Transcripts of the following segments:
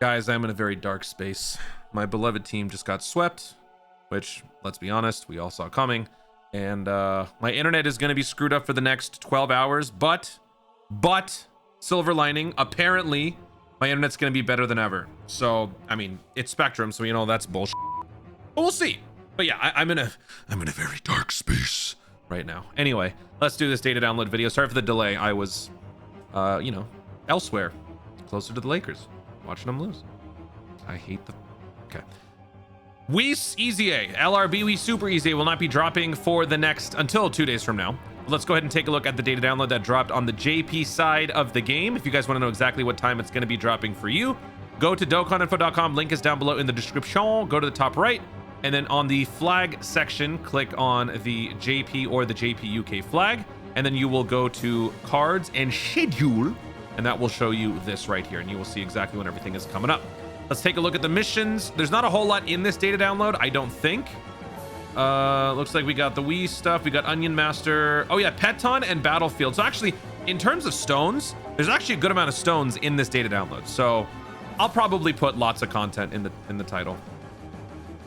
Guys, I'm in a very dark space. My beloved team just got swept, which, let's be honest, we all saw coming. And my internet is going to be screwed up for the next 12 hours. But, silver lining, apparently, my internet's going to be better than ever. So, I mean, it's Spectrum, so you know that's bullshit. But we'll see. But yeah, I'm in a very dark space right now. Anyway, let's do this data download video. Sorry for the delay. I was, you know, elsewhere, closer to the Lakers, watching them lose. I hate the... Okay. Whis Easy A, LRB Whis Super Easy A will not be dropping for the next until 2 days from now. Let's go ahead and take a look at the data download that dropped on the JP side of the game. If you guys want to know exactly what time it's going to be dropping for you, go to dokkaninfo.com. Link is down below in the description. Go to the top right, and then on the flag section, click on the JP or the JP UK flag, and then you will go to cards and schedule, and that will show you this right here, and you will see exactly when everything is coming up. Let's take a look at the missions. There's not a whole lot in this data download, I don't think. Looks like we got the Wii stuff. We got Onion Master. Oh yeah, Peton and Battlefield. So actually, in terms of stones, there's actually a good amount of stones in this data download. So I'll probably put lots of content in the title.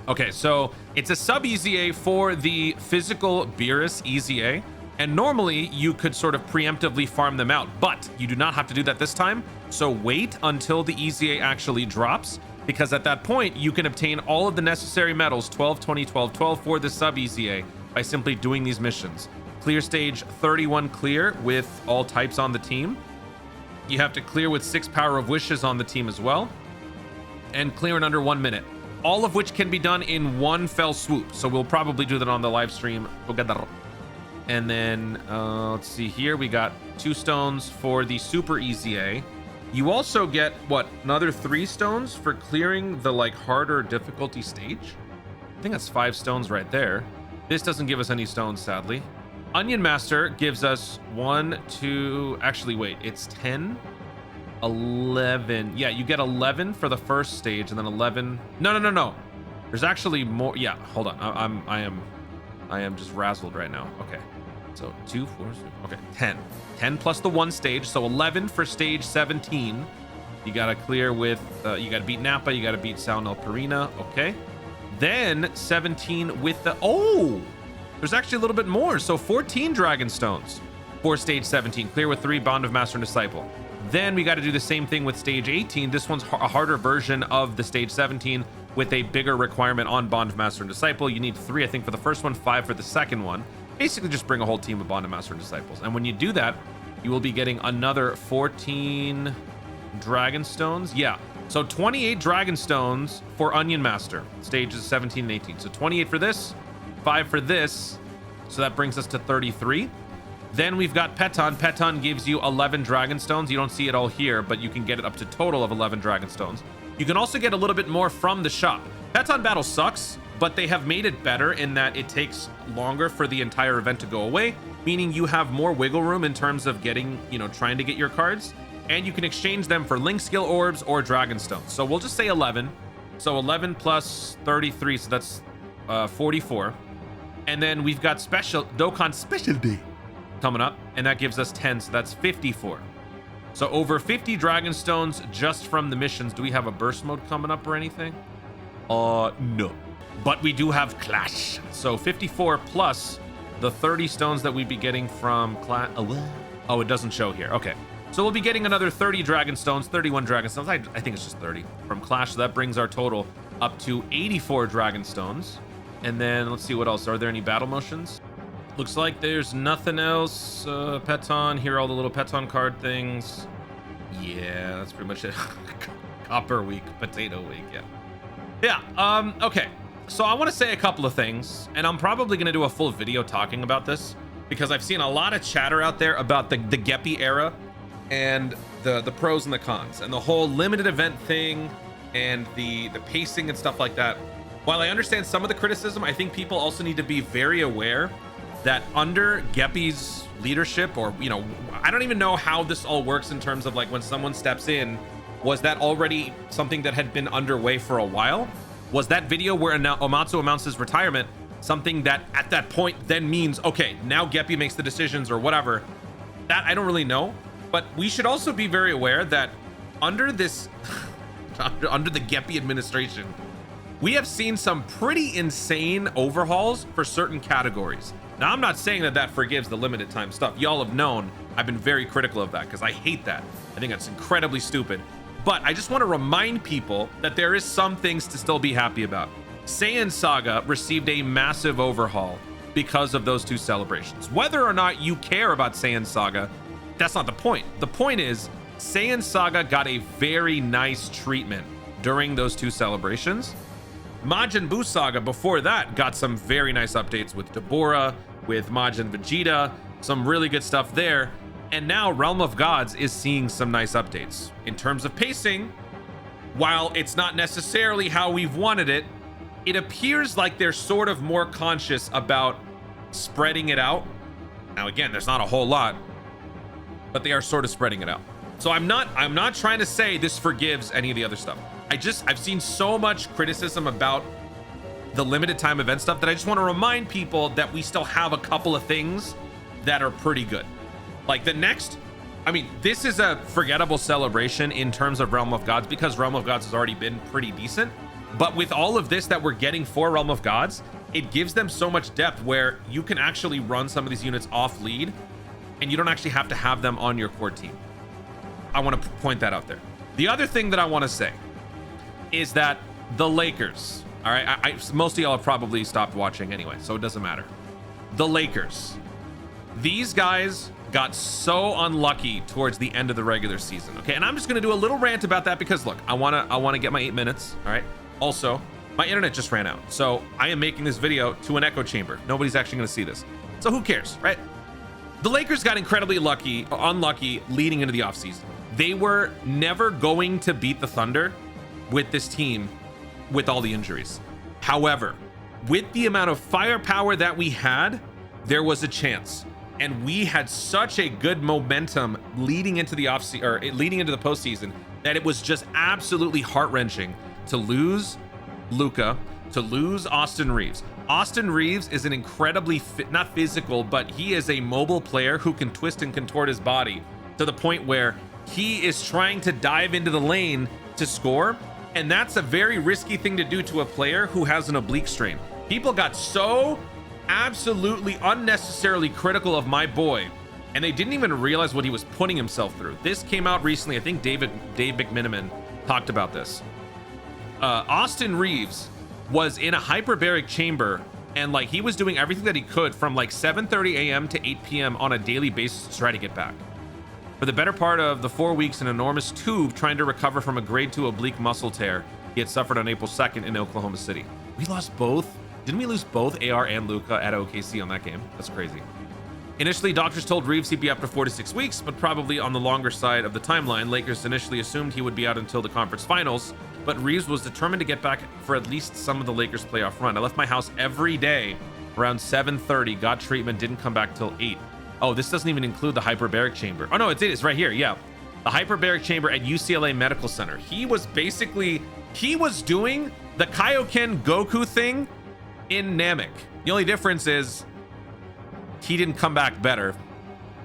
Okay, so it's a sub Easy A for the physical Beerus Easy A. And normally you could sort of preemptively farm them out, but you do not have to do that this time. So wait until the Easy A actually drops, because at that point you can obtain all of the necessary medals 12, 20, 12, 12 for the sub Easy A by simply doing these missions. Clear stage 31 clear with all types on the team. You have to clear with 6 power of wishes on the team as well, and clear in under 1 minute. All of which can be done in one fell swoop. So we'll probably do that on the live stream. And then let's see here, we got 2 stones for the Super Easy A. You also get what, another 3 stones for clearing the like harder difficulty stage. I think that's 5 stones right there. This doesn't give us any stones, sadly. Onion Master gives us 1, 2, actually wait, it's 10, 11. Yeah, you get 11 for the first stage, and then 11. No. There's actually more. Yeah, hold on. I am just razzled right now. Okay. So 2, 4, 6, okay, 10. 10 plus the 1 stage, so 11 for stage 17. You gotta clear with, you gotta beat Nappa, you gotta beat Sal Perina, okay. Then 17 with the, oh, there's actually a little bit more. So 14 Dragon Stones for stage 17, clear with 3 Bond of Master and Disciple. Then we gotta do the same thing with stage 18. This one's a harder version of the stage 17 with a bigger requirement on Bond of Master and Disciple. You need 3, I think, for the first one, 5 for the second one. Basically just bring a whole team of Bond of Master and Disciples. And when you do that, you will be getting another 14 Dragon Stones. Yeah, so 28 Dragon Stones for Onion Master, stages 17 and 18. So 28 for this, 5 for this. So that brings us to 33. Then we've got Peton. Peton gives you 11 Dragon Stones. You don't see it all here, but you can get it up to total of 11 Dragon Stones. You can also get a little bit more from the shop. Peton Battle sucks, but they have made it better in that it takes longer for the entire event to go away, meaning you have more wiggle room in terms of getting, you know, trying to get your cards, and you can exchange them for Link Skill Orbs or Dragon Stones. So we'll just say 11. So 11 plus 33, so that's 44. And then we've got special Dokkan Specialty coming up, and that gives us 10, so that's 54. So over 50 Dragon Stones just from the missions. Do we have a burst mode coming up or anything? No. But we do have Clash. So 54 plus the 30 stones that we'd be getting from Clash. Oh, it doesn't show here. Okay. So we'll be getting another 30 Dragon Stones, 31 Dragon Stones. I think it's just 30 from Clash. So that brings our total up to 84 Dragon Stones. And then let's see what else. Are there any battle motions? Looks like there's nothing else. Peton, here are all the little Peton card things. Yeah, that's pretty much it. Copper week, potato week, yeah. Yeah, okay. So I want to say a couple of things, and I'm probably going to do a full video talking about this because I've seen a lot of chatter out there about the Gppy era and the pros and the cons and the whole limited event thing and the pacing and stuff like that. While I understand some of the criticism, I think people also need to be very aware that under Gppy's leadership, or, you know, I don't even know how this all works in terms of like when someone steps in, was that already something that had been underway for a while? Was that video where Omatsu announces retirement something that at that point then means, okay, now Gppy makes the decisions or whatever? That I don't really know, but we should also be very aware that under this under the Gppy administration, we have seen some pretty insane overhauls for certain categories. Now, I'm not saying that that forgives the limited time stuff. Y'all have known I've been very critical of that because I hate that. I think that's incredibly stupid. But I just want to remind people that there is some things to still be happy about. Saiyan Saga received a massive overhaul because of those two celebrations. Whether or not you care about Saiyan Saga, that's not the point. The point is Saiyan Saga got a very nice treatment during those two celebrations. Majin Buu Saga before that got some very nice updates with Deborah, with Majin Vegeta, some really good stuff there. And now Realm of Gods is seeing some nice updates. In terms of pacing, while it's not necessarily how we've wanted it, it appears like they're sort of more conscious about spreading it out. Now, again, there's not a whole lot, but they are sort of spreading it out. So I'm not trying to say this forgives any of the other stuff. I've seen so much criticism about the limited time event stuff that I just want to remind people that we still have a couple of things that are pretty good. Like the next, I mean, this is a forgettable celebration in terms of Realm of Gods because Realm of Gods has already been pretty decent. But with all of this that we're getting for Realm of Gods, it gives them so much depth where you can actually run some of these units off lead and you don't actually have to have them on your core team. I want to point that out there. The other thing that I want to say is that the Lakers, all right, most of y'all have probably stopped watching anyway, so it doesn't matter. The Lakers, these guys got so unlucky towards the end of the regular season, okay? And I'm just gonna do a little rant about that because look, I wanna get my 8 minutes, all right? Also, my internet just ran out, so I am making this video to an echo chamber. Nobody's actually gonna see this, so who cares, right? The Lakers got incredibly unlucky leading into the offseason. They were never going to beat the Thunder with this team with all the injuries. However, with the amount of firepower that we had, there was a chance. And we had such a good momentum leading into the offseason or leading into the postseason that it was just absolutely heart-wrenching to lose Luka, to lose Austin Reeves. Austin Reeves is an incredibly not physical, but he is a mobile player who can twist and contort his body to the point where he is trying to dive into the lane to score. And that's a very risky thing to do to a player who has an oblique strain. People got so absolutely unnecessarily critical of my boy, and they didn't even realize what he was putting himself through. This came out recently. I think Dave McMiniman talked about this. Austin Reeves was in a hyperbaric chamber, and like he was doing everything that he could from like 7:30 a.m. to 8 p.m. on a daily basis to try to get back. For the better part of the 4 weeks, an enormous tube trying to recover from a grade 2 oblique muscle tear he had suffered on April 2nd in Oklahoma City. We lost both. Didn't we lose both AR and Luka at OKC on that game? That's crazy. Initially, doctors told Reeves he'd be up to 4 to 6 weeks, but probably on the longer side of the timeline. Lakers initially assumed he would be out until the conference finals, but Reeves was determined to get back for at least some of the Lakers playoff run. I left my house every day around 7:30, got treatment, didn't come back till 8. Oh, this doesn't even include the hyperbaric chamber. Oh no, it is right here, yeah. The hyperbaric chamber at UCLA Medical Center. He was doing the Kaioken Goku thing in Namek. The only difference is he didn't come back better.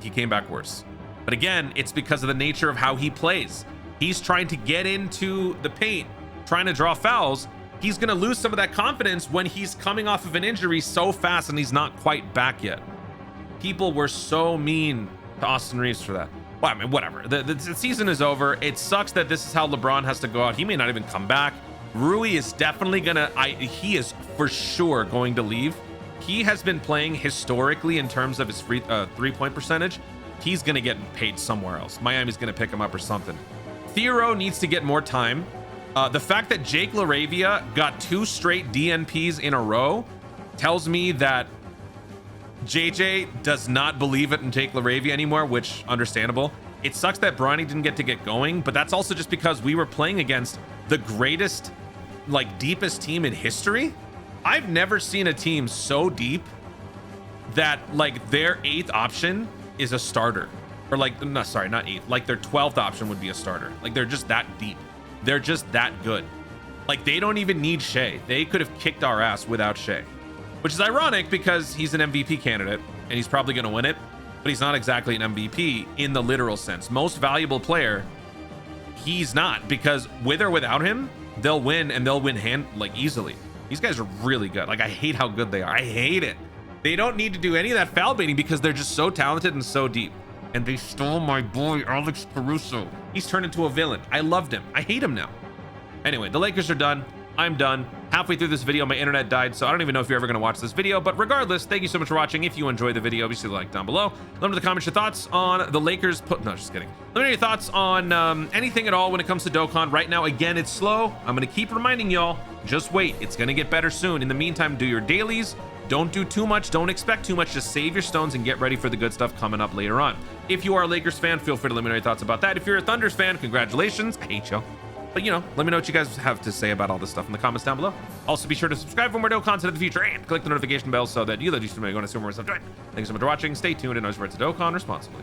He came back worse. But again, it's because of the nature of how he plays. He's trying to get into the paint, trying to draw fouls. He's going to lose some of that confidence when he's coming off of an injury so fast and he's not quite back yet. People were so mean to Austin Reeves for that. Well, I mean, whatever. The season is over. It sucks that this is how LeBron has to go out. He may not even come back. Rui is definitely he is for sure going to leave. He has been playing historically in terms of his three-point percentage. He's going to get paid somewhere else. Miami's going to pick him up or something. Theoro needs to get more time. The fact that Jake LaRavia got 2 straight DNPs in a row tells me that JJ does not believe it in Jake LaRavia anymore, which understandable. It sucks that Bronny didn't get to get going, but that's also just because we were playing against the greatest, like deepest team in history. I've never seen a team so deep that like their 8th option is a starter, or like, no, sorry, not 8th, like their 12th option would be a starter. Like they're just that deep. They're just that good. Like they don't even need Shea. They could have kicked our ass without Shea, which is ironic because he's an MVP candidate and he's probably going to win it, but he's not exactly an MVP in the literal sense. Most valuable player, he's not, because with or without him, they'll win, and they'll win easily. These guys are really good. Like, I hate how good they are. I hate it. They don't need to do any of that foul baiting because they're just so talented and so deep. And they stole my boy, Alex Caruso. He's turned into a villain. I loved him. I hate him now. Anyway, the Lakers are done. I'm done. Halfway through this video, my internet died, so I don't even know if you're ever going to watch this video. But regardless, thank you so much for watching. If you enjoyed the video, obviously like down below. Let me know in the comments your thoughts on the Lakers. No, just kidding. Let me know your thoughts on anything at all when it comes to Dokkan. Right now, again, it's slow. I'm going to keep reminding y'all, just wait. It's going to get better soon. In the meantime, do your dailies. Don't do too much. Don't expect too much. Just save your stones and get ready for the good stuff coming up later on. If you are a Lakers fan, feel free to let me know your thoughts about that. If you're a Thunders fan, congratulations. I hate y'all. But, you know, let me know what you guys have to say about all this stuff in the comments down below. Also, be sure to subscribe for more Dokkan content in the future and click the notification bell so that you that you when I see more stuff. Thank you so much for watching. Stay tuned and always remember to Dokkan responsibly.